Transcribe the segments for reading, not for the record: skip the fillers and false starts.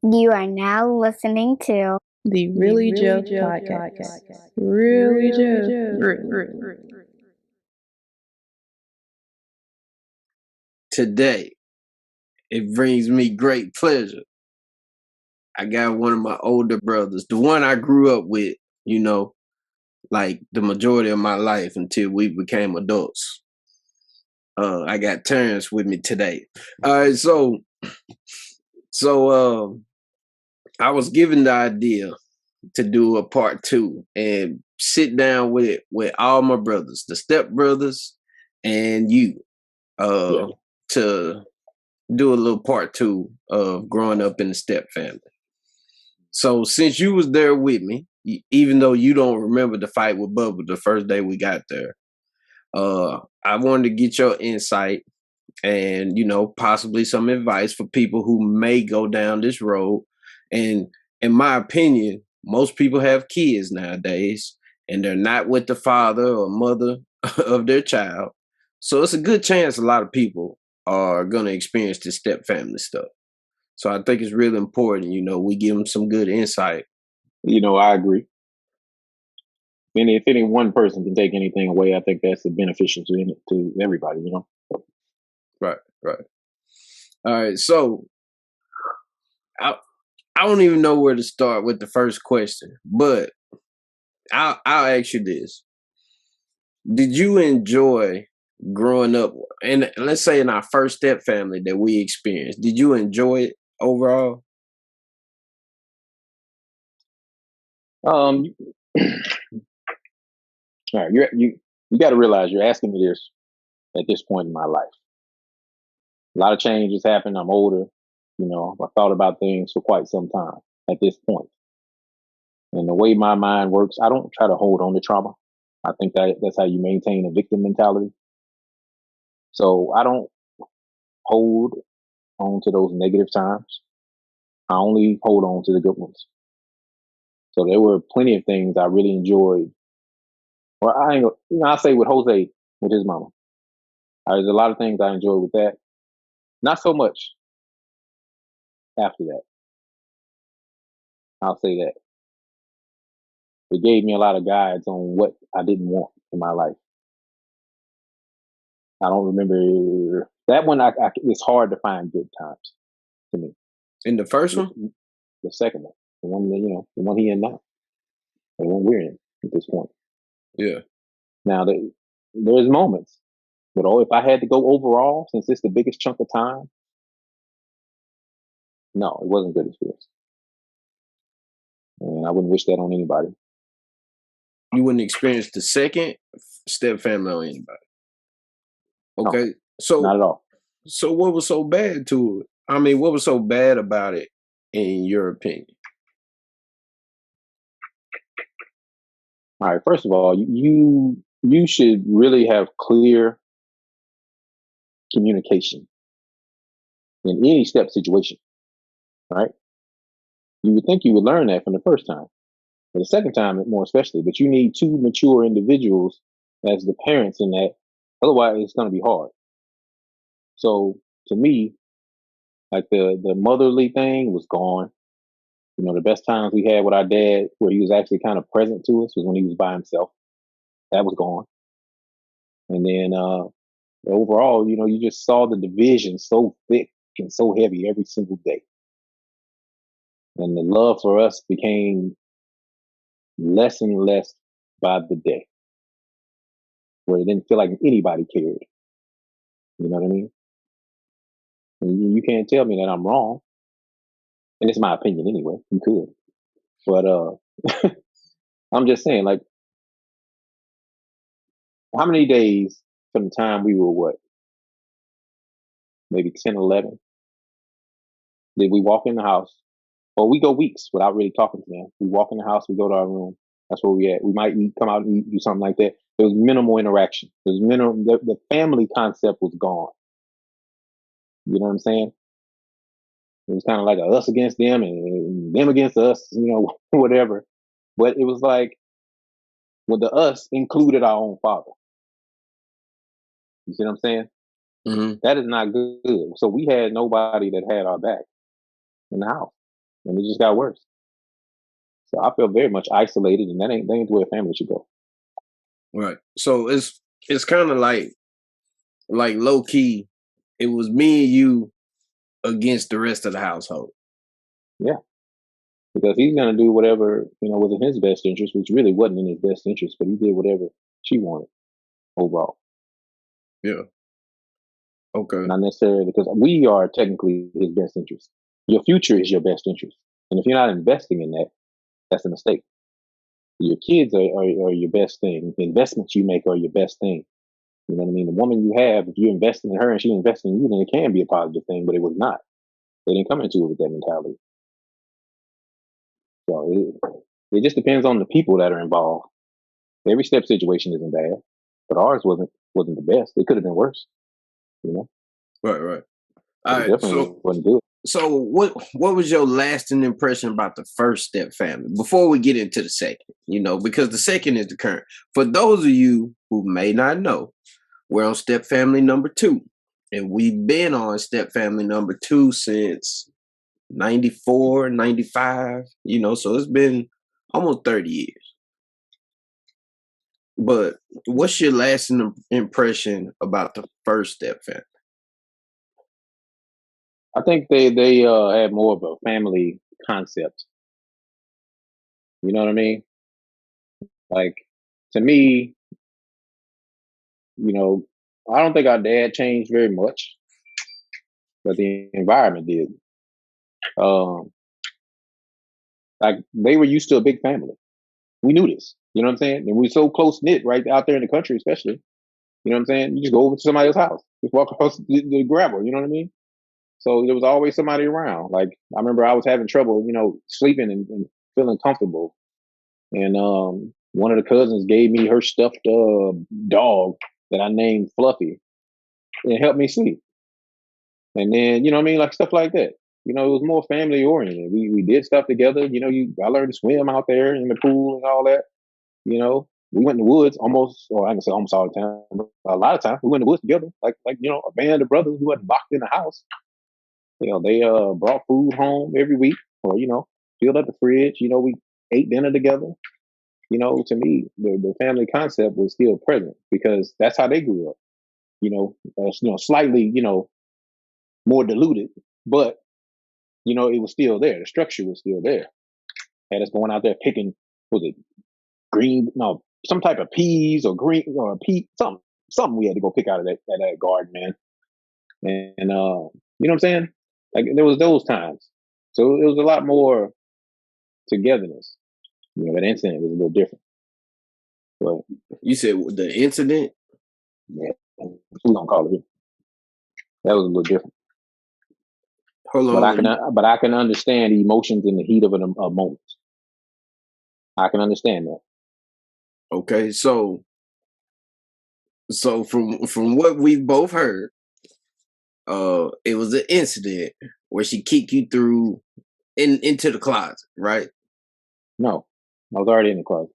You are now listening to The Really Joe podcast. Really Joe. Today. It brings me great pleasure. I got one of my older brothers, the one I grew up with, you know, like the majority of my life until we became adults. I got Terrance with me today. All right, so I was given the idea to do a part two and sit down with all my brothers, the step brothers, and you, to do a little part two of growing up in the step family. So since you was there with me, even though you don't remember the fight with Bubba the first day we got there, I wanted to get your insight and possibly some advice for people who may go down this road. And in my opinion, most people have kids nowadays, and they're not with the father or mother of their child. So it's a good chance a lot of people are going to experience this step family stuff. So I think it's really important, we give them some good insight. I agree. And if any one person can take anything away, I think that's beneficial to everybody, Right. All right. So I don't even know where to start with the first question, but I'll ask you this. Did you enjoy growing up, and let's say in our first step family that we experienced, did you enjoy it overall? All right, you got to realize you're asking me this at this point in my life. A lot of change has happened. I'm older. I thought about things for quite some time at this point. And the way my mind works, I don't try to hold on to trauma. I think that's how you maintain a victim mentality. So I don't hold on to those negative times. I only hold on to the good ones. So there were plenty of things I really enjoyed. Well, I'll say with Jose, with his mama. There's a lot of things I enjoyed with that. Not so much after that. I'll say that. It gave me a lot of guides on what I didn't want in my life. I don't remember that one. It's hard to find good times to me. In the first one, the second one, the one he in now, the one we're in at this point. Yeah. Now there's moments, but if I had to go overall, since it's the biggest chunk of time, no, it wasn't good experience, and I wouldn't wish that on anybody. You wouldn't experience the second step family on anybody. Okay, no, so not at all. So what was so bad to it? I mean, what was so bad about it, in your opinion? All right. First of all, you should really have clear communication in any step situation, right? You would think you would learn that from the first time, but the second time, more especially. But you need two mature individuals as the parents in that. Otherwise, it's going to be hard. So to me, like the motherly thing was gone. The best times we had with our dad, where he was actually kind of present to us, was when he was by himself. That was gone. And then overall, you just saw the division so thick and so heavy every single day. And the love for us became less and less by the day, where it didn't feel like anybody cared. You know what I mean? And you can't tell me that I'm wrong. And it's my opinion anyway. You could. But I'm just saying, like, how many days from the time we were maybe 10, 11, did we walk in the house? Or we go weeks without really talking to them. We walk in the house, we go to our room. That's where we at. We might eat, come out and eat, do something like that. There was minimal interaction. There's minimal. The family concept was gone. You know what I'm saying? It was kind of like a us against them and them against us, whatever. But it was like, well, the us included our own father. You see what I'm saying? Mm-hmm. That is not good. So we had nobody that had our back in the house. and it just got worse. So I feel very much isolated, and that ain't the way a family should go. Right. So it's kind of like low key. It was me and you against the rest of the household. Yeah, because he's gonna do whatever was in his best interest, which really wasn't in his best interest, but he did whatever she wanted overall. Yeah. Okay. Not necessarily because we are technically his best interest. Your future is your best interest, and if you're not investing in that, that's a mistake. Your kids are your best thing. The investments you make are your best thing. You know what I mean? The woman you have, if you invest in her and she invests in you, then it can be a positive thing, but it was not. They didn't come into it with that mentality. So it just depends on the people that are involved. Every step situation isn't bad, but ours wasn't the best. It could have been worse, you know. Right. All But it right. definitely wasn't good. So what was your lasting impression about the first step family before we get into the second? Because the second is the current. For those of you who may not know, we're on step family number 2. And we've been on step family number 2 since 94, 95, so it's been almost 30 years. But what's your lasting impression about the first step family? I think they had more of a family concept. You know what I mean? Like to me, I don't think our dad changed very much, but the environment did. Um, like they were used to a big family. We knew this. You know what I'm saying? And we're so close knit right out there in the country, especially. You know what I'm saying? You just go over to somebody else's house, just walk across the gravel. You know what I mean? So there was always somebody around. Like I remember I was having trouble, sleeping and feeling comfortable. And one of the cousins gave me her stuffed dog that I named Fluffy, and it helped me sleep. And then you know what I mean, like stuff like that. It was more family oriented. We did stuff together. I learned to swim out there in the pool and all that. We went in the woods almost, or I can say almost all the time. But a lot of times we went in the woods together, like a band of brothers who wasn't locked in the house. They brought food home every week, or filled up the fridge. We ate dinner together. To me, the family concept was still present because that's how they grew up. Slightly, more diluted, but it was still there. The structure was still there. Had us going out there picking, was it green? No, some type of peas or green or pea, something we had to go pick out of that garden, man. And you know what I'm saying? Like there was those times, so it was a lot more togetherness. That incident was a little different. But You said the incident? yeah, we don't call it here. That was a little different. Hold on. But I can understand the emotions in the heat of a moment. I can understand that. Okay, so from what we've both heard, it was an incident where she kicked you through into the closet, right? No, I was already in the closet.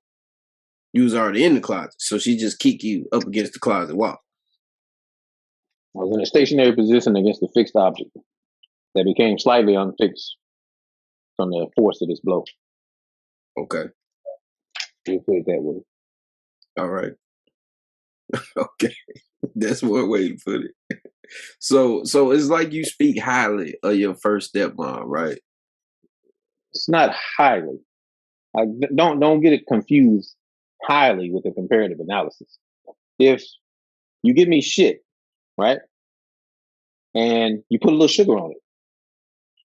You was already in the closet, so she just kicked you up against the closet wall. I was in a stationary position against a fixed object that became slightly unfixed from the force of this blow. Okay. You put it that way. All right. Okay. That's one way to put it. So it's like you speak highly of your first stepmom, right? It's not highly. Don't get it confused highly with a comparative analysis. If you give me shit, right, and you put a little sugar on it,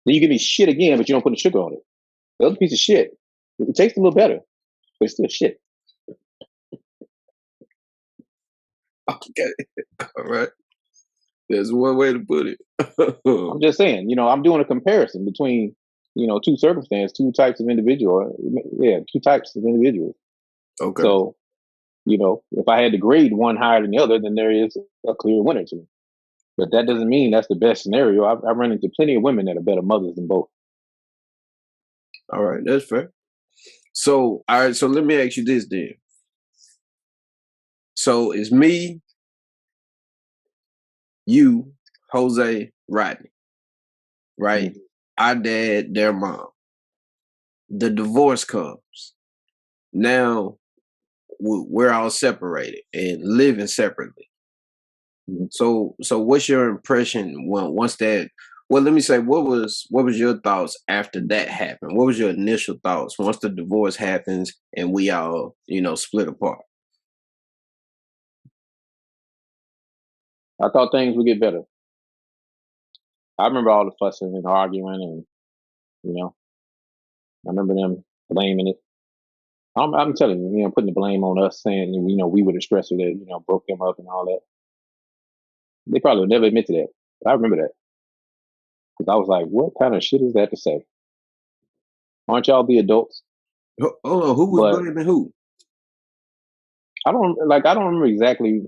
then you give me shit again, but you don't put the sugar on it. The other piece of shit, it tastes a little better, but it's still shit. Okay. All right. There's one way to put it. I'm just saying, I'm doing a comparison between, two circumstances, two types of individual. Yeah, two types of individuals. Okay. So, if I had to grade one higher than the other, then there is a clear winner to me. But that doesn't mean that's the best scenario. I run into plenty of women that are better mothers than both. All right, that's fair. So, all right, so let me ask you this then. So it's me, you, Jose, Rodney, right? Mhm. Our dad, their mom. the divorce comes. Now we're all separated and living separately. Mhm. So what's your impression once that? Well, let me say, what was your thoughts after that happened? What was your initial thoughts once the divorce happens and we all, split apart? I thought things would get better. I remember all the fussing and arguing, and you know, I remember them blaming it. I'm telling you, putting the blame on us, saying we were the stressor that broke them up and all that. They probably would never admit to that. But I remember that because I was like, "What kind of shit is that to say? Aren't y'all the adults?" Hold on, who was But blaming who? I don't remember exactly.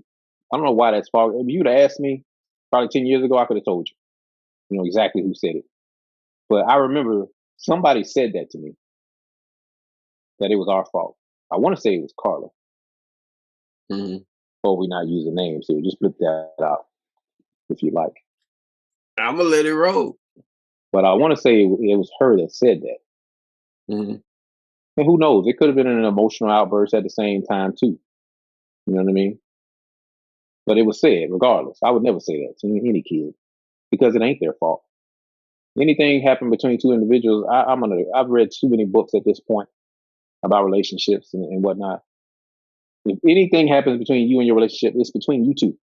I don't know why that's fault. If you'd have asked me probably 10 years ago, I could have told you, exactly who said it. But I remember somebody said that to me, that it was our fault. I want to say it was Carla. Hmm. Or we not using names here. Just put that out if you like. I'm gonna let it roll. But I want to say it was her that said that. Hmm. And who knows? It could have been an emotional outburst at the same time too. You know what I mean? But it was said regardless. I would never say that to any kid because it ain't their fault. Anything happened between two individuals, I've read too many books at this point about relationships and whatnot. If anything happens between you and your relationship, it's between you two.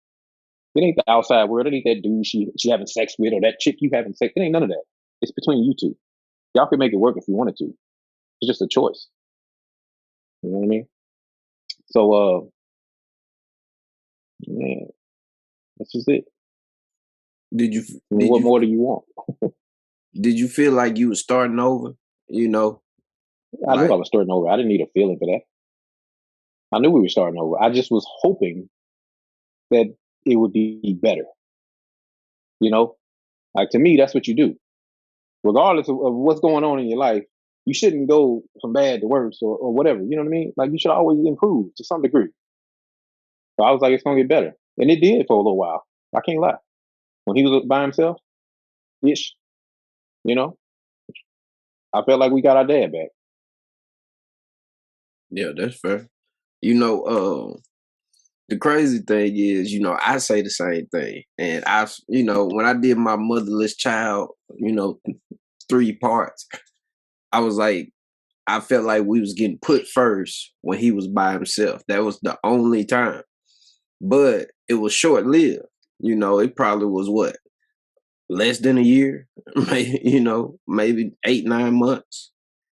It ain't the outside world. It ain't that dude she having sex with or that chick you having sex. It ain't none of that. It's between you two. Y'all can make it work if you wanted to. It's just a choice. You know what I mean? So man, that's just it. Did you I mean, did what you more do you want? did you feel like you were starting over? You know, I knew I like was starting over. I didn't need a feeling for that. I knew we were starting over. I just was hoping that it would be better. You know, like to me, that's what you do. Regardless of what's going on in your life, you shouldn't go from bad to worse or whatever. You know what I mean? Like you should always improve to some degree. So I was like, it's gonna get better, and it did for a little while. I can't lie. When he was by himself, ish, you know, I felt like we got our dad back. yeah, that's fair. You know, the crazy thing is, I say the same thing, and when I did my motherless child, 3 parts, I was like, I felt like we was getting put first when he was by himself. That was the only time, but it was short lived. It probably was what, less than a year, maybe, maybe 8, 9 months,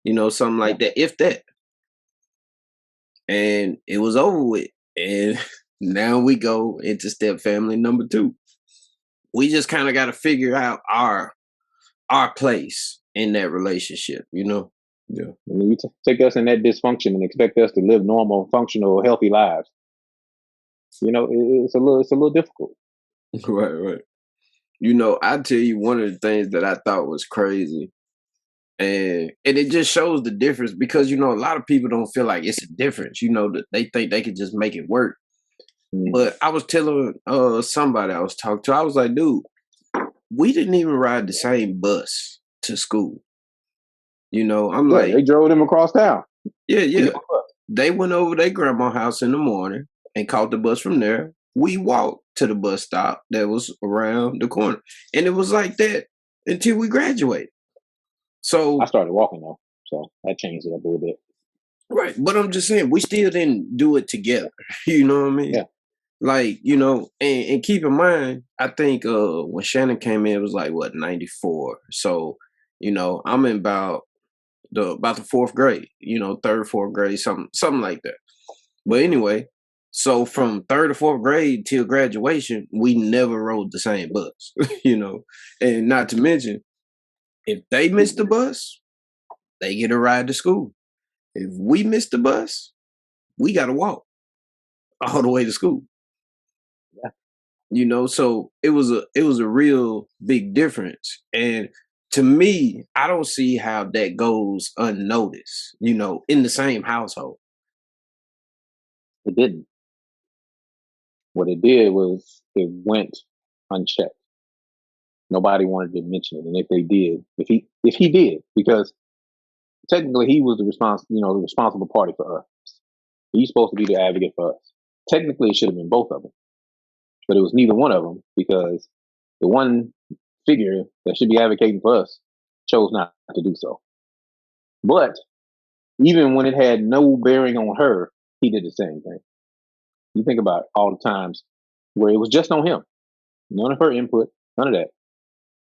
something Yeah, like that, if that. And it was over with. And now we go into step family number 2. We just kind of got to figure out our place in that relationship. Yeah. I mean, you take us in that dysfunction and expect us to live normal, functional, healthy lives. It's a little difficult. Right, right. I tell you one of the things that I thought was crazy, and it just shows the difference because a lot of people don't feel like it's a difference. That they think they could just make it work. Mm. But I was telling somebody I was talking to, I was like, dude, we didn't even ride the same bus to school. I'm Yeah, like, they drove them across town yeah, to yeah. get on They went over their grandma's house in the morning and caught the bus from there. We walked to the bus stop that was around the corner. And it was like that until we graduated. I So, started walking though, so that changed it up a little bit. right. But I'm just saying, we still didn't do it together. You know what I mean? Yeah, Like, and keep in mind, I think when Shannon came in, it was like what, 94. So, I'm in about the 4th grade, third, 4th grade, something like that. But anyway, so from 3rd to 4th grade till graduation, we never rode the same bus, and not to mention, if they miss the bus, they get a ride to school. If we miss the bus, we got to walk all the way to school. yeah. So it was a real big difference. And to me, I don't see how that goes unnoticed, in the same household. It didn't. What it did was it went unchecked. Nobody wanted to mention it, and if they did, if he did, because technically he was the responsible party for us. He's supposed to be the advocate for us. Technically, it should have been both of them, but it was neither one of them because the one figure that should be advocating for us chose not to do so. But even when it had no bearing on her, he did the same thing. You think about all the times where it was just on him, none of her input, none of that.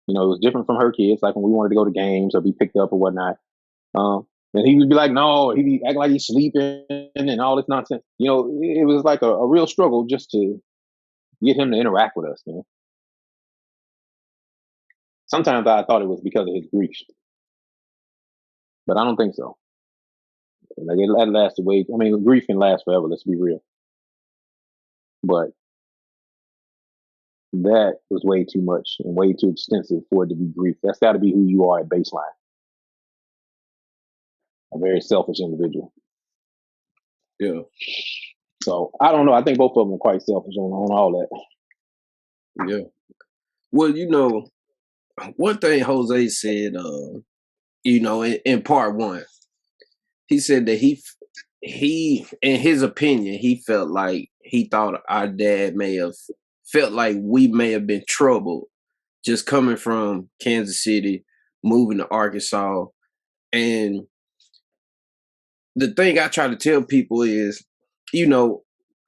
It was different from her kids, like when we wanted to go to games or be picked up or whatnot. And he would be like, no, he'd be acting like he's sleeping and all this nonsense. It was like a real struggle just to get him to interact with us. Sometimes I thought it was because of his grief, but I don't think so. Like it lasted way. I mean, grief can last forever. Let's be real. But that was way too much and way too extensive for it to be grief. That's got to be who you are at baseline. A very selfish individual. Yeah. So I don't know. I think both of them are quite selfish on all that. Yeah. Well, one thing Jose said, in part one, he said that he, in his opinion, he felt like he thought our dad may have felt like we may have been troubled just coming from Kansas City, moving to Arkansas. And the thing I try to tell people is, I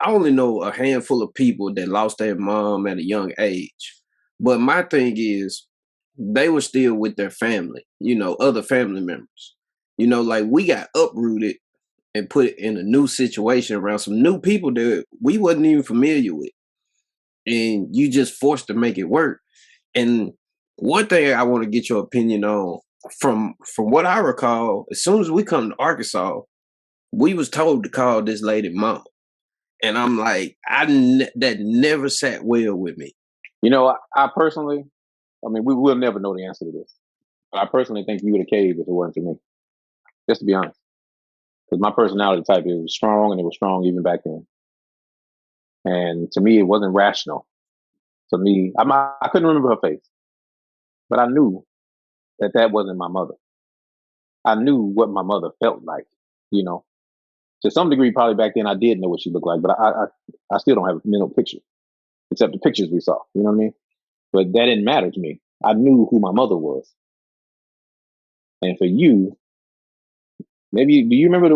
only know a handful of people that lost their mom at a young age. But my thing is, they were still with their family, other family members. Like we got uprooted and put in a new situation around some new people that we wasn't even familiar with. And you just forced to make it work. And one thing I want to get your opinion on, from what I recall, as soon as we come to Arkansas, we was told to call this lady mom. And I'm like, that never sat well with me. I personally, we will never know the answer to this. But I personally think you would have caved if it wasn't for me. Just to be honest. Because my personality type is strong, and it was strong even back then. And to me, it wasn't rational. To me, I couldn't remember her face. But I knew that wasn't my mother. I knew what my mother felt like, To some degree, probably back then I did know what she looked like, but I still don't have a mental picture, except the pictures we saw. You know what I mean? But that didn't matter to me. I knew who my mother was. And for you, maybe, do you remember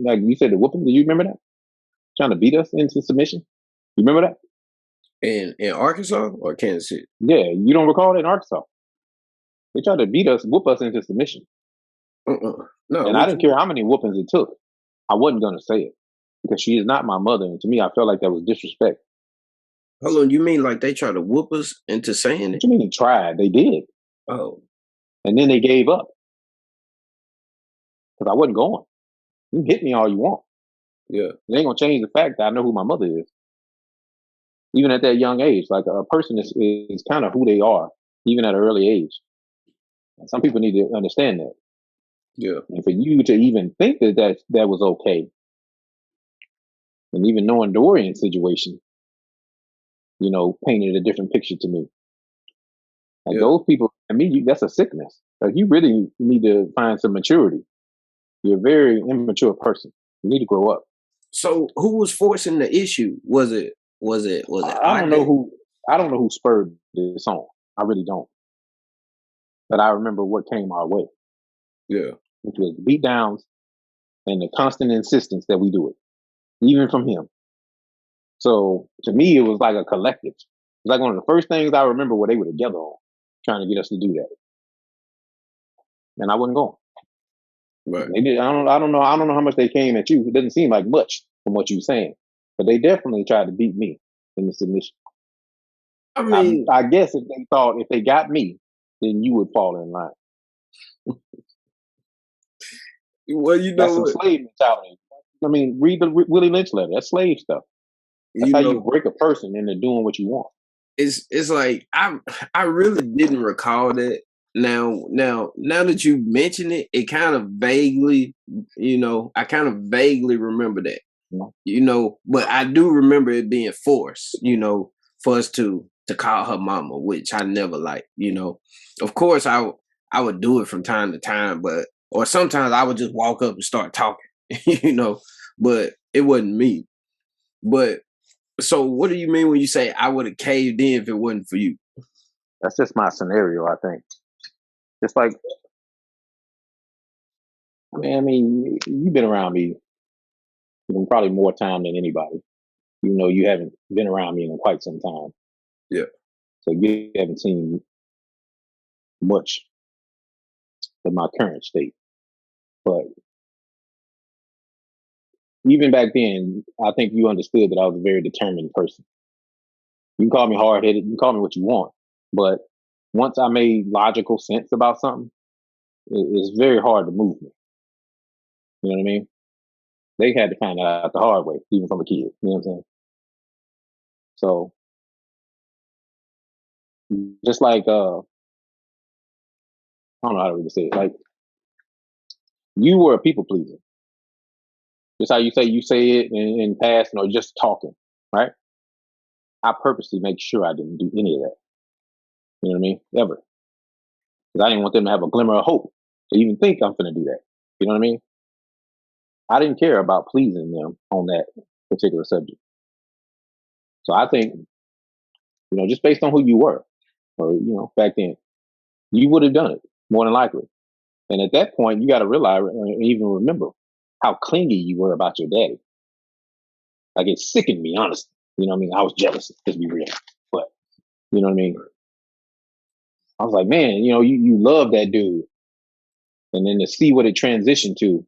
like you said, the whooping? Do you remember that? Trying to beat us into submission? You remember that? In Arkansas or Kansas City? Yeah, you don't recall that in Arkansas? They tried to whoop us into submission. No, and I didn't care how many whoopings it took. I wasn't going to say it because she is not my mother. And to me, I felt like that was disrespect. Hold on, you mean like they tried to whoop us into saying it? What you mean they tried? They did. Oh. And then they gave up. Because I wasn't going. You can hit me all you want. Yeah. It ain't going to change the fact that I know who my mother is. Even at that young age, like a person is kind of who they are, even at an early age. And some people need to understand that. Yeah. And for you to even think that was okay, and even knowing Dorian's situation, painted a different picture to me. Like those people, that's a sickness. Like you really need to find some maturity. You're a very immature person. You need to grow up. So who was forcing the issue? Was it? I don't know who spurred this on. I really don't. But I remember what came our way. Yeah. Which was beat downs and the constant insistence that we do it, even from him. So to me, it was like a collective. It was like one of the first things I remember where they were together on, trying to get us to do that. And I wasn't going. Right. They did. I don't know how much they came at you. It doesn't seem like much from what you're saying, but they definitely tried to beat me in the submission. I mean, I guess if they thought if they got me, then you would fall in line. Well, that's some slave mentality. I mean, read the Willie Lynch letter. That's slave stuff. That's how you break a person into doing what you want. It's like I really didn't recall that. Now that you mention it, it kind of vaguely, I kind of vaguely remember that. But I do remember it being forced, for us to call her mama, which I never liked, Of course I would do it from time to time, but or sometimes I would just walk up and start talking, you know, but it wasn't me. But so what do you mean when you say I would have caved in if it wasn't for you? That's just my scenario, I think. Just like, I mean, you've been around me probably more time than anybody. You know, you haven't been around me in quite some time. Yeah. So you haven't seen much of my current state. But even back then, I think you understood that I was a very determined person. You can call me hard headed, you can call me what you want. But once I made logical sense about something, it's very hard to move me. You know what I mean? They had to find out the hard way, even from a kid. You know what I'm saying? So just like I don't know how to really say it. Like you were a people pleaser. Just how you say it in passing or just talking, right? I purposely make sure I didn't do any of that. You know what I mean? Ever. Because I didn't want them to have a glimmer of hope to even think I'm gonna do that. You know what I mean? I didn't care about pleasing them on that particular subject. So I think, just based on who you were, or back then, you would have done it more than likely. And at that point, you got to realize and even remember how clingy you were about your daddy. Like it sickened me, honestly. You know what I mean? I was jealous, to be real. But you know what I mean? I was like, man, you love that dude. And then to see what it transitioned to,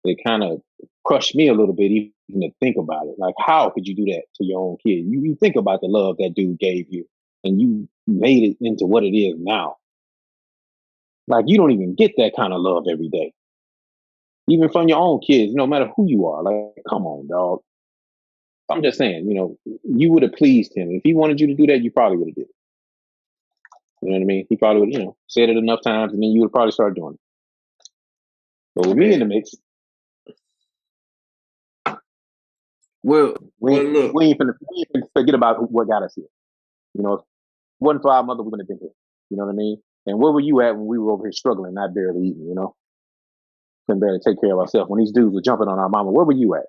it kind of crushed me a little bit, even to think about it. Like, how could you do that to your own kid? You think about the love that dude gave you, and you made it into what it is now. Like, you don't even get that kind of love every day, even from your own kids, no matter who you are. Like, come on, dog. I'm just saying, you would have pleased him. If he wanted you to do that, you probably would have did it. You know what I mean? He probably would, said it enough times, and then you would probably start doing it. But with me in the mix, Well, we well, ain't, look. we ain't finna forget about what got us here. If it wasn't for our mother, we wouldn't have been here. You know what I mean? And where were you at when we were over here struggling, not barely eating, Couldn't barely take care of ourselves. When these dudes were jumping on our mama, where were you at?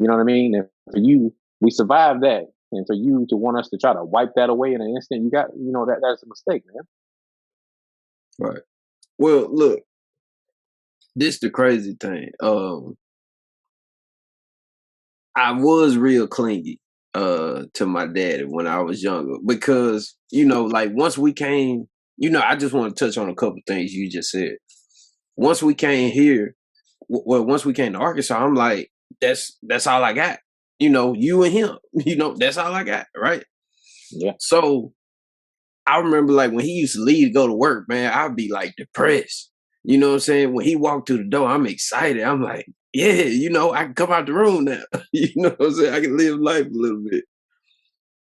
You know what I mean? And for you, we survived that. And for you to want us to try to wipe that away in an instant, that's a mistake, man. Right. Well, look, this the crazy thing. I was real clingy to my daddy when I was younger because, like once we came, I just want to touch on a couple things you just said. Once we came here, once we came to Arkansas, I'm like, that's all I got. You and him, that's all I got, right? Yeah. So I remember like when he used to leave to go to work, man, I'd be like depressed. You know what I'm saying? When he walked through the door, I'm excited. I'm like, yeah, I can come out the room now. You know what I'm saying? I can live life a little bit.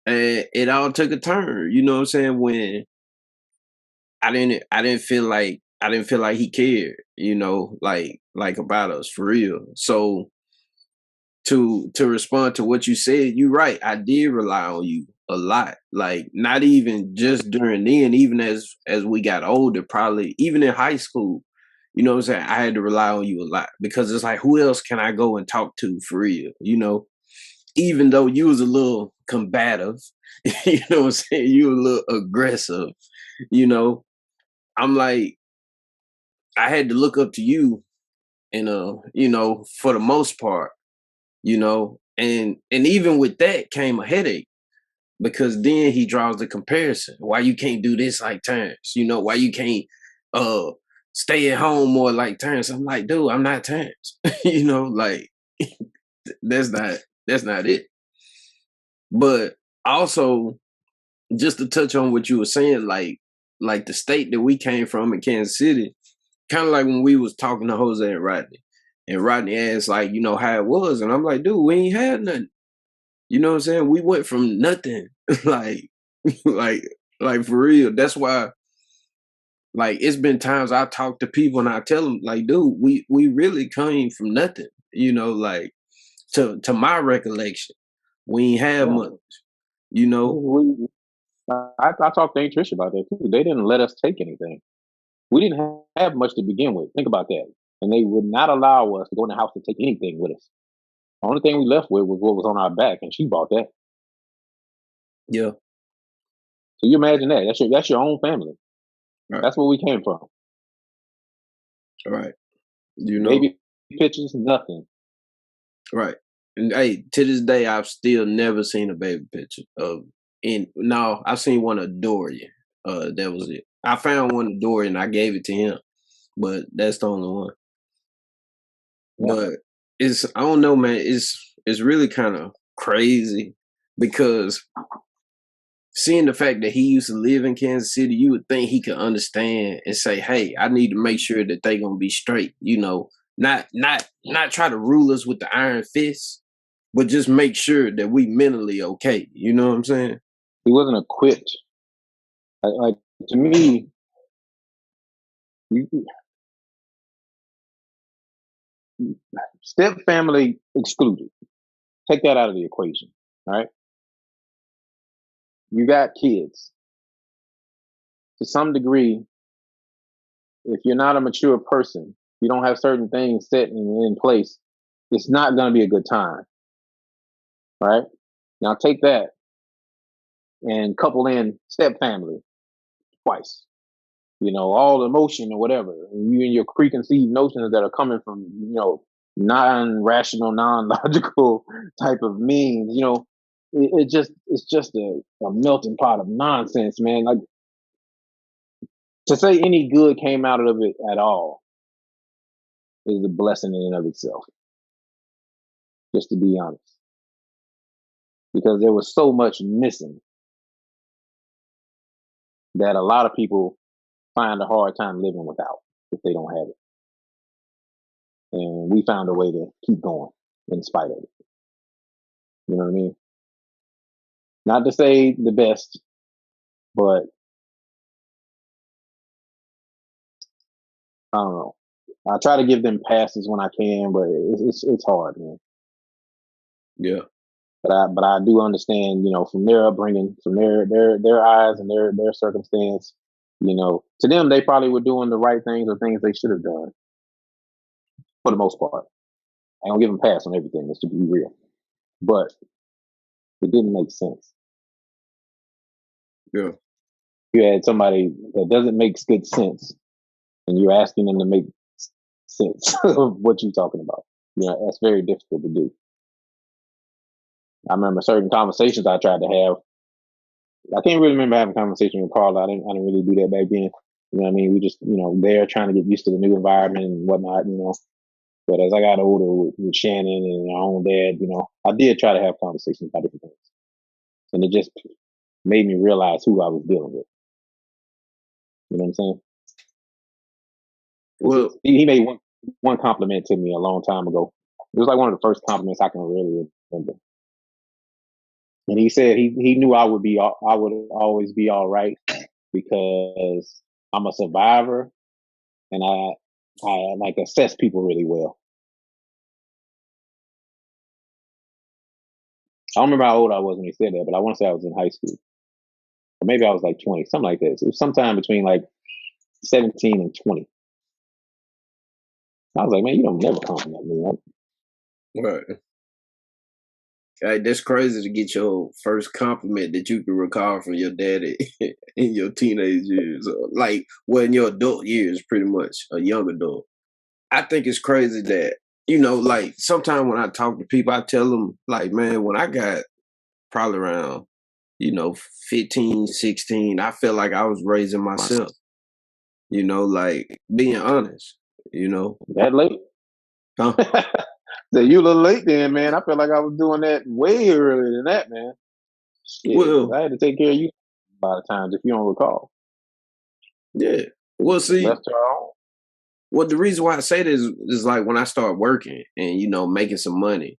And it all took a turn, you know what I'm saying, when I didn't feel like he cared, like about us for real. So to respond to what you said, you're right. I did rely on you a lot. Like not even just during then, even as we got older, probably even in high school, you know what I'm saying? I had to rely on you a lot because it's like, who else can I go and talk to for real? Even though you was a little combative, you know what I'm saying? You were a little aggressive, I'm like, I had to look up to you and for the most part, and even with that came a headache because then he draws the comparison. Why you can't do this like Terrance? Why you can't uh stay at home more like Terrance? I'm like, dude, I'm not Terrance. Like that's not it. But also, just to touch on what you were saying, like the state that we came from in Kansas City, kind of like when we was talking to Jose and Rodney asked like, how it was, and I'm like, dude, we ain't had nothing. You know what I'm saying? We went from nothing, like, like, like for real. That's why, like, it's been times I talk to people and I tell them, like, dude, we really came from nothing. Like to my recollection, we ain't have much. I talked to Aunt Trish about that too. They didn't let us take anything. We didn't have much to begin with. Think about that. And they would not allow us to go in the house and take anything with us. The only thing we left with was what was on our back, and she bought that. Yeah. So you imagine that. That's your own family. Right. That's where we came from. Right. You know. Baby pictures, nothing. Right. And hey, to this day, I've still never seen a baby picture of. No, I've seen one of Dorian. That was it. I found one of Dorian. I gave it to him, but that's the only one. Yeah. But I don't know, man. It's really kind of crazy because seeing the fact that he used to live in Kansas City, you would think he could understand and say, "Hey, I need to make sure that they gonna be straight." You know, not try to rule us with the iron fist, but just make sure that we mentally okay. You know what I'm saying? He wasn't equipped. Like to me, step family excluded. Take that out of the equation. All right. You got kids. To some degree, if you're not a mature person, you don't have certain things set in place, it's not going to be a good time. Right? Now take that and couple in step family twice. You know, all emotion or whatever, and you and your preconceived notions that are coming from, non-rational, non-logical type of means, it's just a melting pot of nonsense, man. Like, to say any good came out of it at all is a blessing in and of itself, just to be honest. Because there was so much missing that a lot of people find a hard time living without if they don't have it. And we found a way to keep going in spite of it. You know what I mean? Not to say the best, but I don't know. I try to give them passes when I can, but it's hard, man. Yeah. But I do understand, from their upbringing, from their eyes and their circumstance, to them they probably were doing the right things or things they should have done for the most part. I don't give them a pass on everything. Let's be real, but it didn't make sense. Yeah. You had somebody that doesn't make good sense, and you're asking them to make sense of what you're talking about. That's very difficult to do. I remember certain conversations I tried to have. I can't really remember having a conversation with Carla. I didn't really do that back then. You know what I mean? We just, there trying to get used to the new environment and whatnot, But as I got older with Shannon and our own dad, I did try to have conversations about different things. And it just made me realize who I was dealing with. You know what I'm saying? Well, he made one compliment to me a long time ago. It was like one of the first compliments I can really remember. And he said he knew I would always be all right because I'm a survivor and I like assess people really well. I don't remember how old I was when he said that, but I want to say I was in high school. Or maybe I was like 20, something like that. So it was sometime between like 17 and 20. I was like, man, you don't never compliment me. right. Hey, that's crazy to get your first compliment that you can recall from your daddy in your teenage years, in your adult years, pretty much a young adult. I think it's crazy that sometimes when I talk to people, I tell them man, when I got probably around 15, 16, I felt like I was raising myself. Being honest. That late? Huh? So you a little late then, man. I feel like I was doing that way earlier than that, man. Shit, Well, I had to take care of you a lot of times, if you don't recall. yeah. Well, see, left to our own. Well, the reason why I say this is like when I start working and making some money,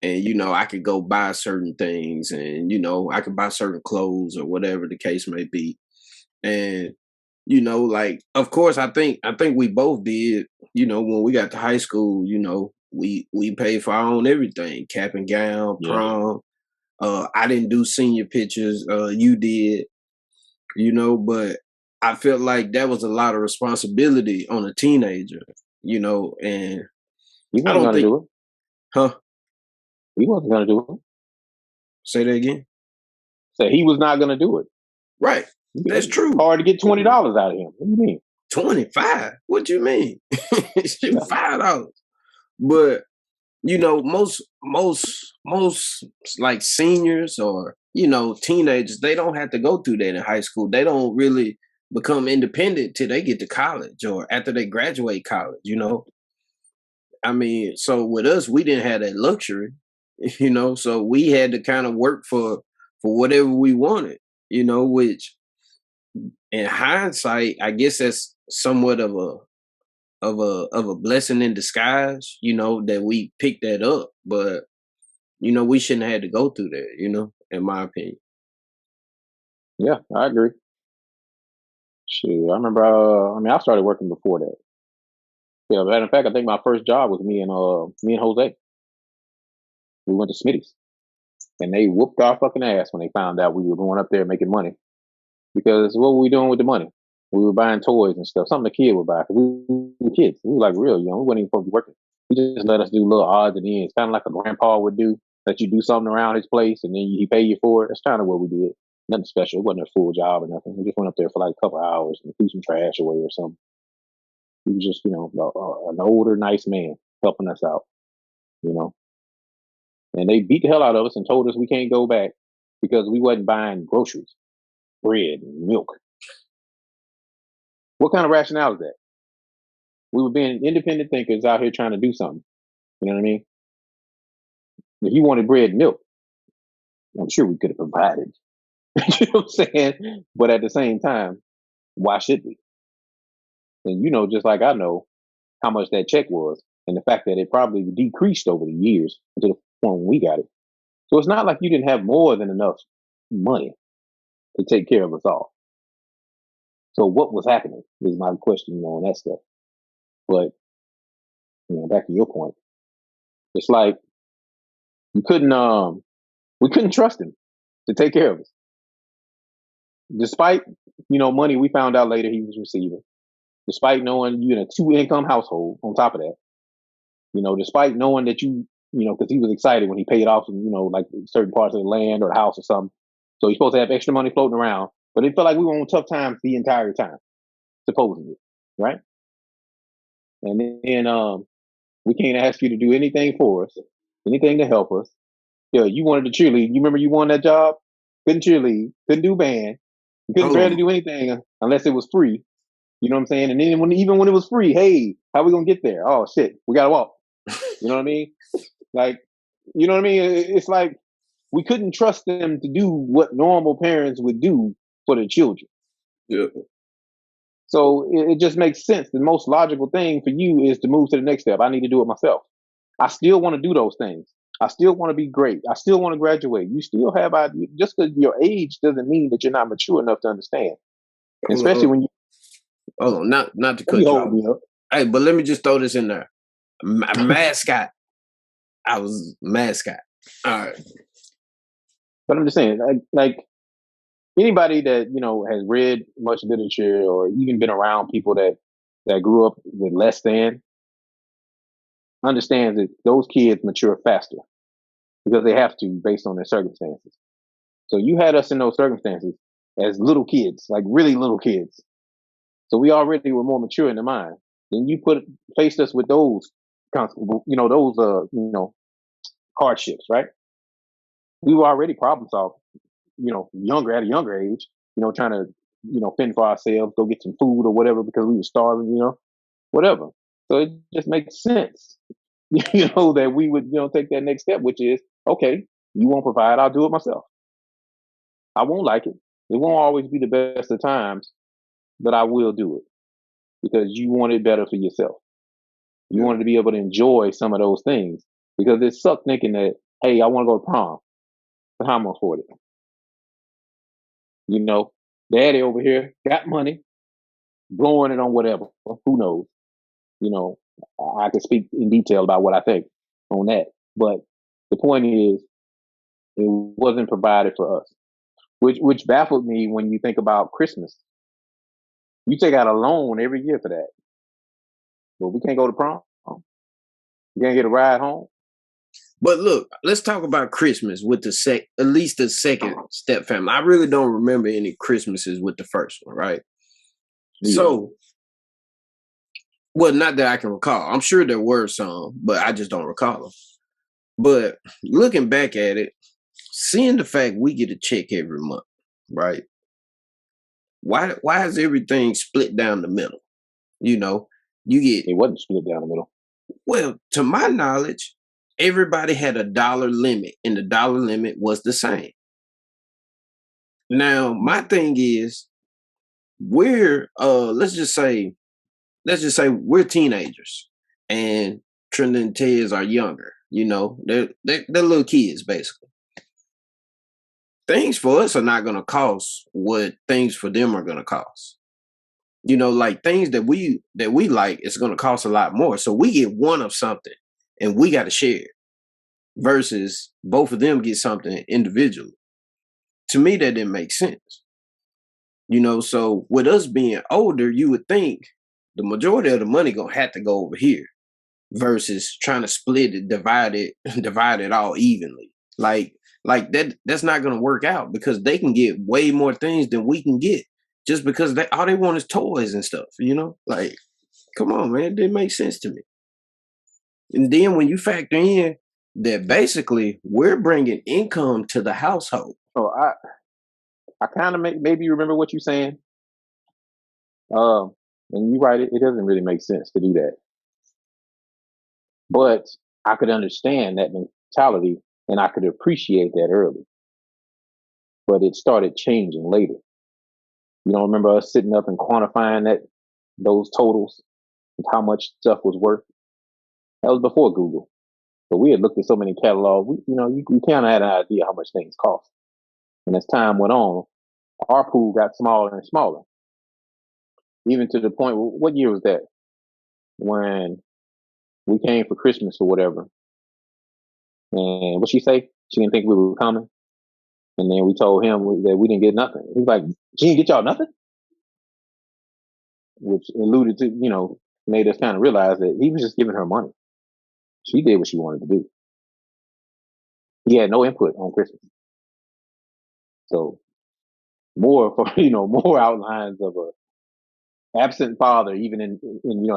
and I could go buy certain things, and I could buy certain clothes or whatever the case may be, and of course, I think we both did. When we got to high school, we paid for our own everything, cap and gown, prom. I didn't do senior pictures. You did, but I felt like that was a lot of responsibility on a teenager, and He I wasn't don't gonna think, do it. huh? He wasn't gonna do it. Say that again. So he was not gonna do it. Right. That's It's true. hard to get $20 out of him. What do you mean? 25. What you mean? Shoot, Yeah. $5. But most like seniors or teenagers, they don't have to go through that in high school. They don't really become independent till they get to college or after they graduate college. I mean, so with us, we didn't have that luxury, so we had to kind of work for whatever we wanted, which in hindsight, I guess that's somewhat of a blessing in disguise, that we picked that up. But we shouldn't have had to go through that, in my opinion. Yeah, I agree. Shoot, I remember. I started working before that. Yeah, matter of fact, I think my first job was me and Jose. We went to Smitty's, and they whooped our fucking ass when they found out we were going up there making money. Because what were we doing with the money? We were buying toys and stuff, something the kid would buy. 'Cause we were kids. We were like real young. We weren't even supposed to be working. He just let us do little odds and ends, kind of like a grandpa would do. Let you do something around his place, and then he pay you for it. That's kind of what we did. Nothing special. It wasn't a full job or nothing. We just went up there for like a couple hours and threw some trash away or something. He was just, an older, nice man helping us out, you know. And they beat the hell out of us and told us we can't go back because we wasn't buying groceries, bread, and milk. What kind of rationale is that? We were being independent thinkers out here trying to do something. You know what I mean? If you wanted bread and milk, I'm sure we could have provided. You know what I'm saying? But at the same time, why should we? And just like I know how much that check was, and the fact that it probably decreased over the years to the point when we got it. So it's not like you didn't have more than enough money to take care of us all. So what was happening is my question, on that stuff. But back to your point, it's like you couldn't we couldn't trust him to take care of us. Despite, money we found out later he was receiving. Despite knowing you in a two income household on top of that. Despite knowing that because he was excited when he paid off, like certain parts of the land or the house or something. So he's supposed to have extra money floating around. But it felt like we were on tough times the entire time, supposedly, right? And then we can't ask you to do anything for us, anything to help us. Yeah, you wanted to cheerlead. You remember you won that job? Couldn't cheerlead, couldn't do band, you couldn't Hold barely on. do anything unless it was free. You know what I'm saying? And then even when it was free, hey, how we gonna get there? Oh shit, we gotta walk. You know what I mean? Like, you know what I mean? It's like we couldn't trust them to do what normal parents would do for their children. Yeah. So it just makes sense. The most logical thing for you is to move to the next step. I need to do it myself. I still want to do those things. I still want to be great. I still want to graduate. You still have ideas. Just because your age doesn't mean that you're not mature enough to understand. Especially when you Hold on, not to be cut you off. holding me up. Hey, but let me just throw this in there. Mascot. I was mascot. All right. But I'm just saying, like anybody that has read much literature or even been around people that grew up with less than understands that those kids mature faster because they have to based on their circumstances. So you had us in those circumstances as little kids, like really little kids. So we already were more mature in the mind. Then you faced us with those, hardships, right? We were already problem solving, younger at a younger age, trying to, fend for ourselves, go get some food or whatever because we were starving, whatever. So it just makes sense, that we would, take that next step, which is, okay, you won't provide, I'll do it myself. I won't like it. It won't always be the best of times, but I will do it because you want it better for yourself. You wanted to be able to enjoy some of those things because it sucked thinking that, hey, I want to go to prom, but how am I gonna afford it? Daddy over here got money, blowing it on whatever. Who knows? You know, I can speak in detail about what I think on that. But the point is, it wasn't provided for us, which baffled me when you think about Christmas. You take out a loan every year for that. But we can't go to prom. You can't get a ride home. But look, let's talk about Christmas with at least the second step family. I really don't remember any Christmases with the first one, right? Yeah. So, well, not that I can recall. I'm sure there were some, but I just don't recall them. But looking back at it, seeing the fact we get a check every month, right? Why is everything split down the middle? You know, you get It wasn't split down the middle. well, to my knowledge, everybody had a dollar limit, and the dollar limit was the same. Now, my thing is, we're let's just say we're teenagers, and Trenda and Tez are younger. You know, they're little kids basically. Things for us are not going to cost what things for them are going to cost. You know, like things that we like, it's going to cost a lot more. So we get one of something, and we got to share. Versus both of them get something individually. To me, that didn't make sense. You know, so with us being older, you would think the majority of the money gonna have to go over here versus trying to split it, divide it all evenly. Like that's not gonna work out because they can get way more things than we can get just because all they want is toys and stuff, you know? Like, come on, man, it didn't make sense to me. And then when you factor in that basically we're bringing income to the household. So I kind of maybe you remember what you're saying. And you're right, it doesn't really make sense to do that. But I could understand that mentality and I could appreciate that early. But it started changing later. You don't remember us sitting up and quantifying those totals and how much stuff was worth? That was before Google. So we had looked at so many catalogs, we kind of had an idea how much things cost. And as time went on, our pool got smaller and smaller. Even to the point, what year was that? When we came for Christmas or whatever. And what she say? She didn't think we were coming. And then we told him that we didn't get nothing. He's like, she didn't get y'all nothing? Which alluded to, made us kind of realize that he was just giving her money. She did what she wanted to do. He had no input on Christmas. So more for, more outlines of a absent father, even in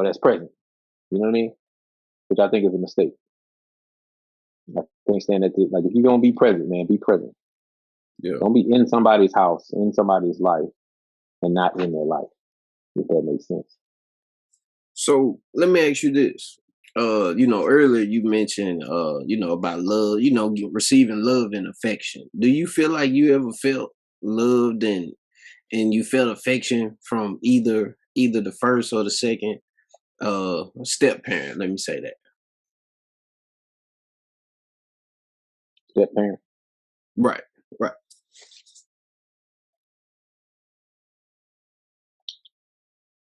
that's present. You know what I mean? Which I think is a mistake. I can't stand that. Like, if you're gonna be present, man, be present. Yeah. Don't be in somebody's house, in somebody's life, and not in their life. If that makes sense. So let me ask you this. Earlier you mentioned about love, receiving love and affection. Do you feel like you ever felt loved and you felt affection from either the first or the second step parent? Let me say that. Step parent. Right.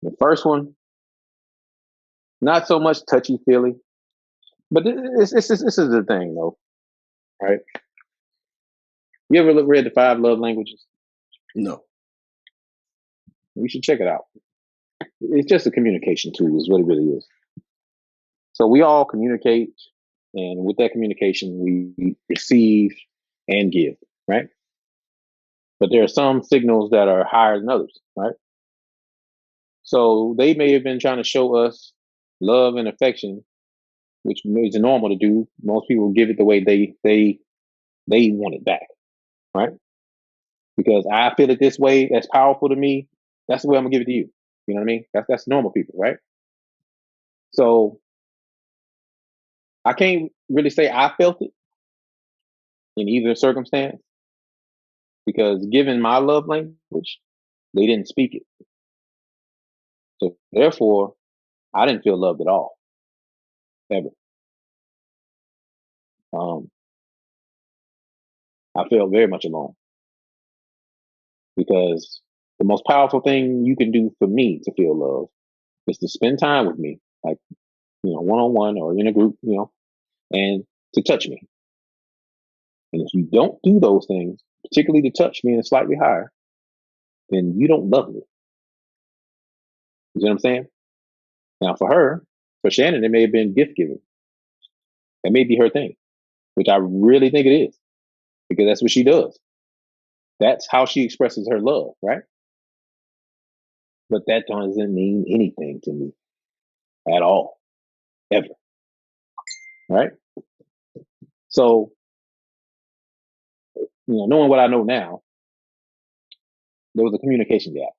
The first one, not so much touchy feely, but this is the thing though, right? You ever read the 5 love languages? No. You should check it out. It's just a communication tool, is what it really is. So we all communicate, and with that communication, we receive and give, right? But there are some signals that are higher than others, right? So they may have been trying to show us love and affection, which is normal to do. Most people give it the way they want it back, right? Because I feel it this way, that's powerful to me. That's the way I'm gonna give it to you. You know what I mean? That's normal people, right? So I can't really say I felt it in either circumstance because given my love language, they didn't speak it. So therefore, I didn't feel loved at all, ever. I felt very much alone because the most powerful thing you can do for me to feel love is to spend time with me, like, one on one or in a group, and to touch me. And if you don't do those things, particularly to touch me and slightly higher, then you don't love me. You see what I'm saying? Now, for Shannon, it may have been gift giving. That may be her thing, which I really think it is, because that's what she does. That's how she expresses her love, right? But that doesn't mean anything to me at all, ever, right? So, knowing what I know now, there was a communication gap.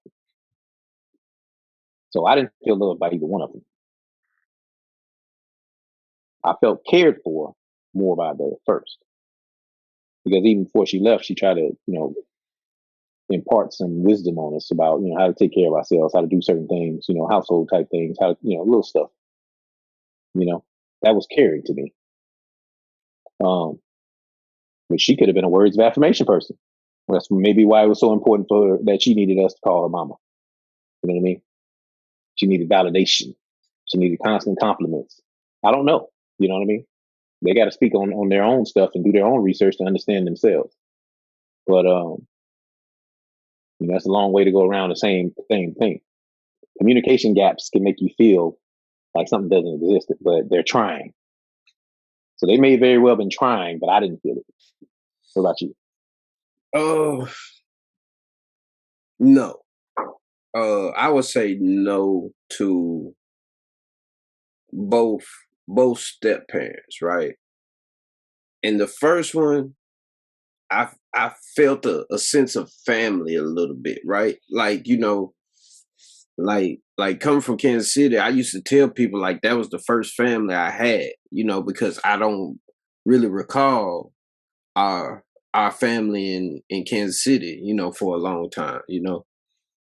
So I didn't feel loved by either one of them. I felt cared for more by the first, because even before she left, she tried to, impart some wisdom on us about, how to take care of ourselves, how to do certain things, household type things, how to, little stuff, that was caring to me. But she could have been a words of affirmation person. That's maybe why it was so important for her that she needed us to call her mama. You know what I mean? She needed validation. She needed constant compliments. I don't know. You know what I mean? They got to speak on their own stuff and do their own research to understand themselves. But that's a long way to go around the same thing. Communication gaps can make you feel like something doesn't exist, but they're trying. So they may very well been trying, but I didn't feel it. What about you? Oh, no. I would say no to both step parents, right? And the first one, I felt a sense of family a little bit, right? Like, like coming from Kansas City, I used to tell people like that was the first family I had, because I don't really recall our family in Kansas City, for a long time,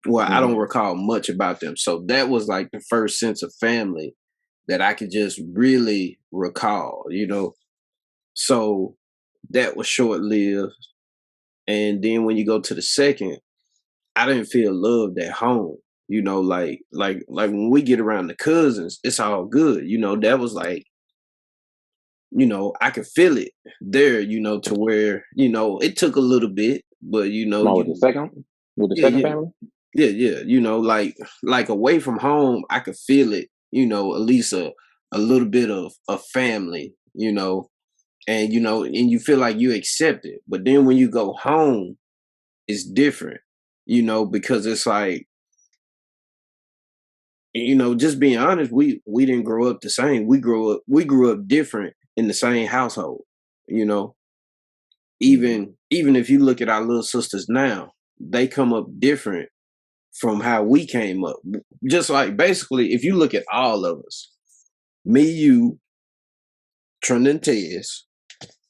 Well, I don't recall much about them. So that was like the first sense of family that I could just really recall, So that was short lived. And then when you go to the second, I didn't feel loved at home. Like when we get around the cousins, it's all good. That was like, I could feel it there, to where, it took a little bit, but with the second, second yeah, family? yeah. Like away from home, I could feel it, at least a little bit of family, and and you feel like you accept it. But then when you go home, it's different, because it's like, just being honest, we didn't grow up the same. We grew up different in the same household, you know. Even if you look at our little sisters now, they come up different from how we came up. Just like basically, if you look at all of us, me, you, Trent Tez,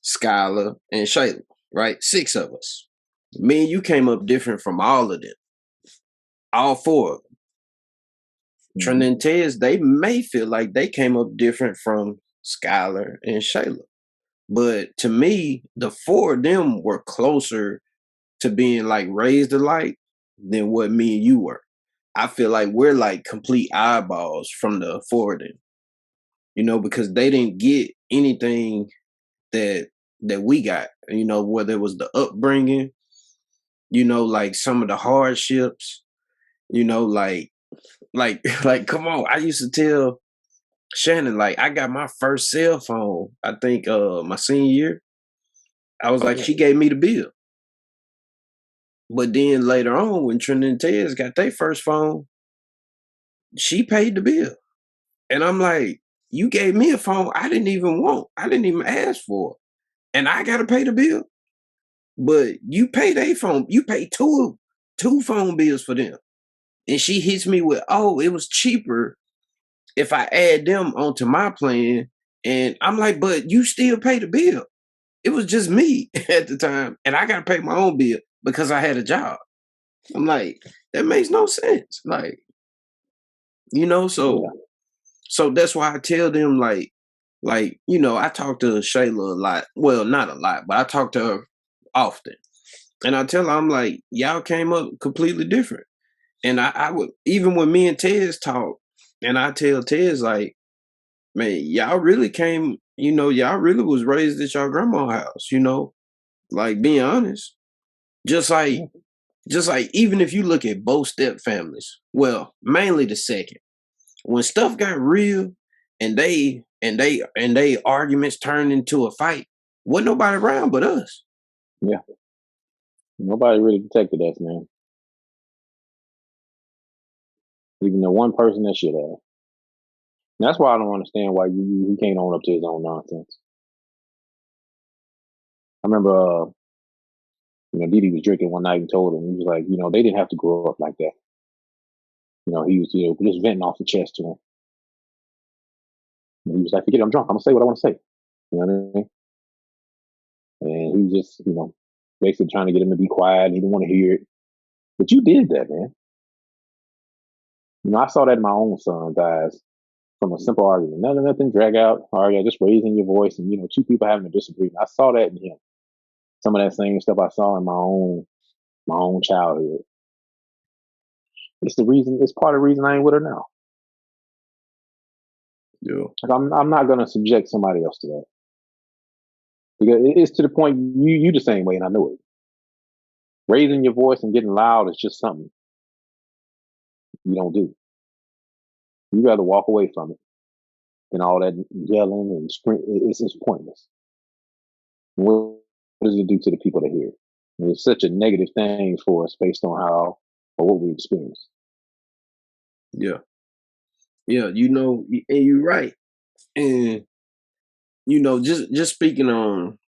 Skylar, and Shayla, right? 6 of us. Me and you came up different from all of them. All 4 of them. Trent and Tez, they may feel like they came up different from Skylar and Shayla. But to me, the 4 of them were closer to being like raised alike than what me and you were. I feel like we're like complete eyeballs from the 4 of them, because they didn't get anything that we got, whether it was the upbringing, like some of the hardships, like like come on. I used to tell Shannon, like, I got my first cell phone, I think my senior year. I was like, she gave me the bill. But then later on, when Trent and Tez got their first phone, she paid the bill. And I'm like, you gave me a phone I didn't even want. I didn't even ask for. And I gotta pay the bill. But you paid a phone, you paid two phone bills for them. And she hits me with, oh, it was cheaper if I add them onto my plan. And I'm like, but you still pay the bill. It was just me at the time, and I got to pay my own bill because I had a job. I'm like, that makes no sense. Like, so that's why I tell them like, I talk to Shayla a lot. Well, not a lot, but I talk to her often. And I tell her, I'm like, y'all came up completely different. And I would, even when me and Tez talk, and I tell Tez, like, man, y'all really came, y'all really was raised at your grandma's house, like being honest. Just like just like even if you look at both step families, well, mainly the second, when stuff got real and they arguments turned into a fight, wasn't nobody around but us. Yeah. Nobody really protected us, man. Even the one person that should have. And that's why I don't understand why he can't own up to his own nonsense. I remember, Didi was drinking one night and told him, he was like, they didn't have to grow up like that. He was, just venting off the chest to him. And he was like, forget it, I'm drunk. I'm going to say what I want to say. You know what I mean? And he just, basically trying to get him to be quiet and he didn't want to hear it. But you did that, man. I saw that in my own son's eyes from a simple argument. Nothing drag out, argument, just raising your voice and, two people having a disagreement. I saw that in him. Some of that same stuff I saw in my own childhood. It's part of the reason I ain't with her now. Yeah. Like I'm not gonna subject somebody else to that. Because it's to the point you the same way and I know it. Raising your voice and getting loud is just something you don't do. You rather walk away from it than all that yelling and screaming. It's pointless. What does it do to the people that hear it? And it's such a negative thing for us based on what we experience. Yeah. Yeah, and you're right. And just speaking on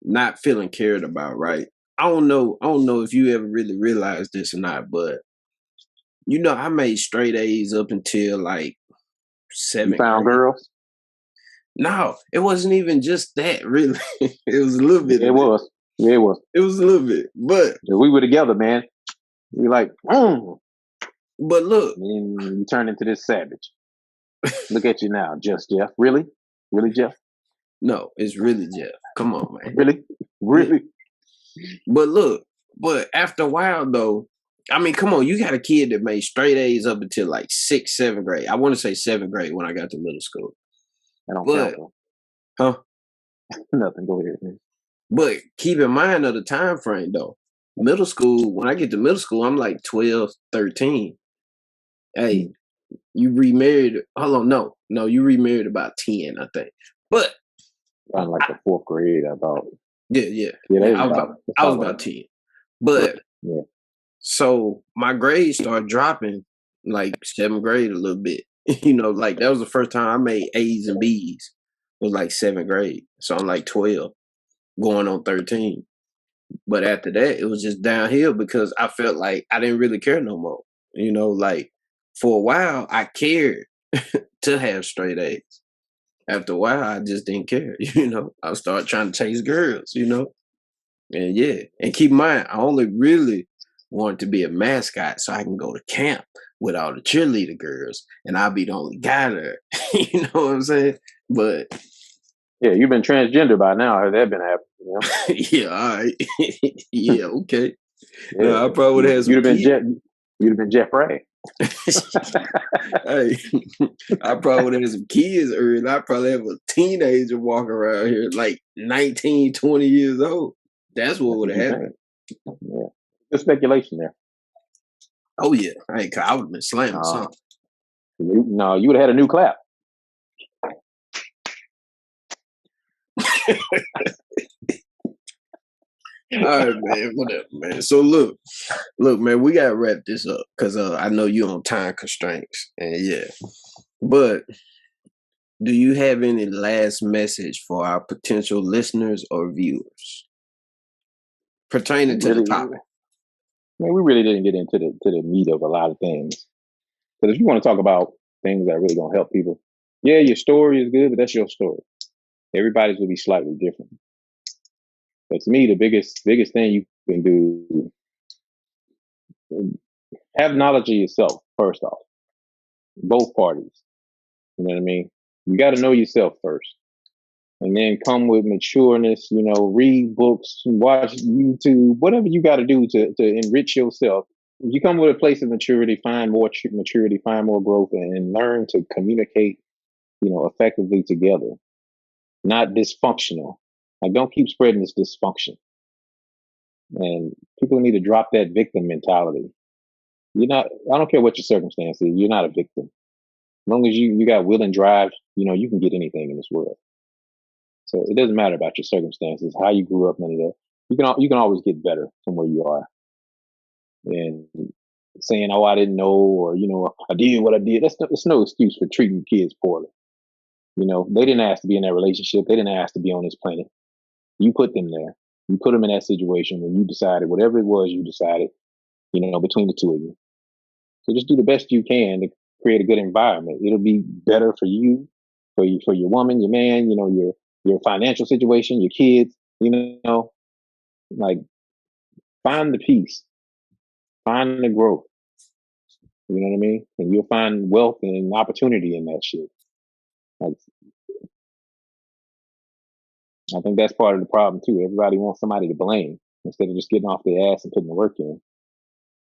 not feeling cared about, right? I don't know if you ever really realized this or not, but I made straight A's up until like You seventh found grade. girls? No, it wasn't even just that, really. It was a little bit It of that. was. Yeah, it was. It was a little bit. But If we were together, man, we like, but look, and then you turn into this savage. Look at you now, Jeff. Really? Really, Jeff? no, it's really Jeff. Come on, man. Really? Really? But look, after a while though, I mean, come on, you got a kid that made straight A's up until like 6th, 7th grade. I want to say 7th grade when I got to middle school. I don't But, count, huh? Nothing. Go ahead, man. But keep in mind of the time frame though. Middle school, when I get to middle school, I'm like 12, 13. Hey, you remarried. Hold on, no, you remarried about 10, I think. But Around like the 4th grade, about. yeah. I was about 10. But yeah. So my grades started dropping like 7th grade a little bit. Like that was the first time I made A's and B's. It was like 7th grade. So I'm like 12, going on 13. But after that, it was just downhill because I felt like I didn't really care no more. Like for a while I cared to have straight A's. After a while, I just didn't care. I started trying to chase girls. And yeah, and keep in mind, I only really wanted to be a mascot so I can go to camp with all the cheerleader girls, and I'll be the only guy there. You know what I'm saying? But yeah, you've been transgender by now. Has that been happening? Yeah, all right, yeah, okay. Yeah, No, I probably would have had some. You'd have been Jeff Ray. Hey, I probably would have had some kids early. I probably have a teenager walking around here like 19, 20 years old. That's what would have happened. Yeah. Good speculation there. Oh yeah, I would have been slamming something. You would have had a new clap. All right, man. Whatever, man. So look, man. We gotta wrap this up because I know you're on time constraints, and yeah. But do you have any last message for our potential listeners or viewers pertaining to the topic? Man, we really didn't get into the meat of a lot of things. Because if you want to talk about things that are really going to help people, yeah, your story is good, but that's your story. Everybody's will be slightly different. But to me, the biggest thing you can do, have knowledge of yourself, first off. Both parties. You know what I mean? You got to know yourself first. And then come with matureness, read books, watch YouTube, whatever you got to do to enrich yourself. You come with a place of maturity, find more maturity, find more growth, and learn to communicate, effectively together. Not dysfunctional. Like, don't keep spreading this dysfunction. And people need to drop that victim mentality. I don't care what your circumstance is, you're not a victim. As long as you got will and drive, you can get anything in this world. So it doesn't matter about your circumstances, how you grew up, none of that. You can always get better from where you are. And saying, "Oh, I didn't know," or "I did what I did," that's no excuse for treating kids poorly. They didn't ask to be in that relationship. They didn't ask to be on this planet. You put them there. You put them in that situation when you decided whatever it was you decided, between the two of you. So just do the best you can to create a good environment. It'll be better for you, for your woman, your man, your financial situation, your kids. Like find the peace, find the growth. You know what I mean? And you'll find wealth and opportunity in that shit. Like, I think that's part of the problem too. Everybody wants somebody to blame instead of just getting off their ass and putting the work in.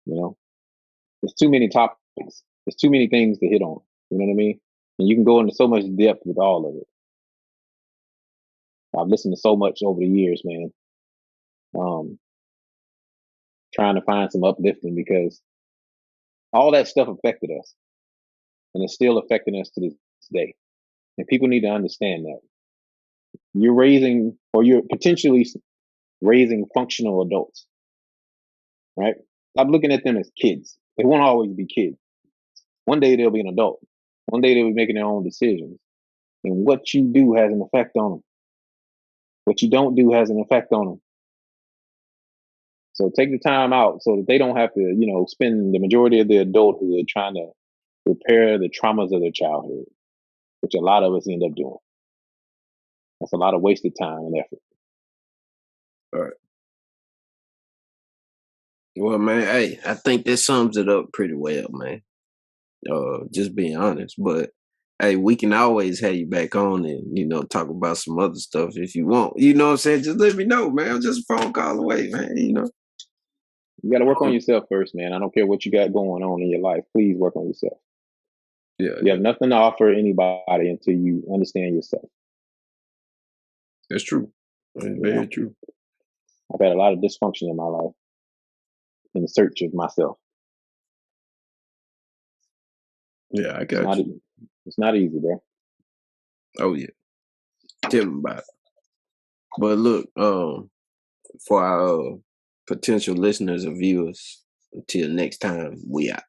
There's too many topics. There's too many things to hit on. You know what I mean? And you can go into so much depth with all of it. I've listened to so much over the years, man. Trying to find some uplifting because all that stuff affected us, and it's still affecting us to this day. And people need to understand that you're potentially raising functional adults, right? Stop looking at them as kids. They won't always be kids. One day they'll be an adult. One day they'll be making their own decisions. And what you do has an effect on them. What you don't do has an effect on them. So take the time out so that they don't have to, spend the majority of their adulthood trying to repair the traumas of their childhood, which a lot of us end up doing. That's a lot of wasted time and effort. All right. Well, man, hey, I think that sums it up pretty well, man. Just being honest. But hey, we can always have you back on and, talk about some other stuff if you want. You know what I'm saying? Just let me know, man. I'm just a phone call away, man, You got to work on yourself first, man. I don't care what you got going on in your life. Please work on yourself. Yeah. You have nothing to offer anybody until you understand yourself. That's true. That's very true. I've had a lot of dysfunction in my life in the search of myself. Yeah, I got you. It's not easy, bro. Oh, yeah. Tell me about it. But look, for our potential listeners or viewers, until next time, we out.